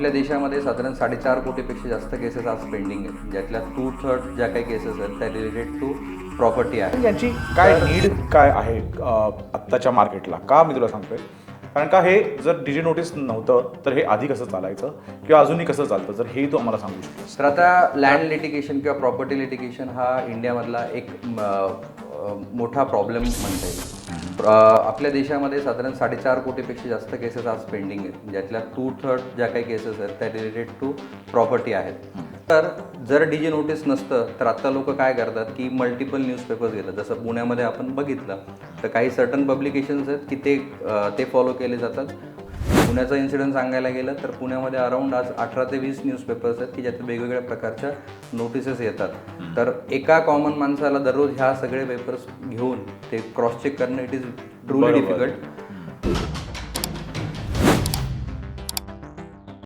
आपल्या देशामध्ये साधारण 4.5 कोटीपेक्षा जास्त केसेस आज पेंडिंग आहेत, ज्यातल्या 2/3 ज्या काही केसेस आहेत त्या रिलेटेड टू प्रॉपर्टी आहे. यांची काय नीड काय आहे आत्ताच्या मार्केटला? का मी तुला सांगतोय, कारण का हे जर डीजी नोटीस नव्हतं तर हे आधी कसं चालायचं किंवा अजूनही कसं चालतं, जर हेही तू आम्हाला सांगू शकतोस. तर आता लँड लिटिगेशन किंवा प्रॉपर्टी लिटिगेशन हा इंडियामधला एक मोठा प्रॉब्लेम म्हणता येईल. आपल्या देशामध्ये साधारण 4.5 कोटीपेक्षा जास्त केसेस आज पेंडिंग आहेत, ज्यातल्या 2/3 ज्या काही केसेस आहेत त्या रिलेटेड टू प्रॉपर्टी आहेत. तर जर डीजी नोटीस नसतं तर आत्ता लोक काय करतात की मल्टिपल न्यूजपेपर्स घेतात. जसं पुण्यामध्ये आपण बघितलं तर काही सर्टन पब्लिकेशन्स आहेत की ते फॉलो केले जातात. पुण्याचा इन्सिडेंट सांगायला गेलं तर पुण्यामध्ये अराऊंड आज 18 ते 20 न्यूजपेपर्स आहेत की ज्यात वेगवेगळ्या प्रकारच्या नोटिसेस येतात. तर एका कॉमन माणसाला दररोज ह्या सगळे पेपर्स घेऊन ते क्रॉस चेक करणं इट इज ट्रूली डिफिकल्ट.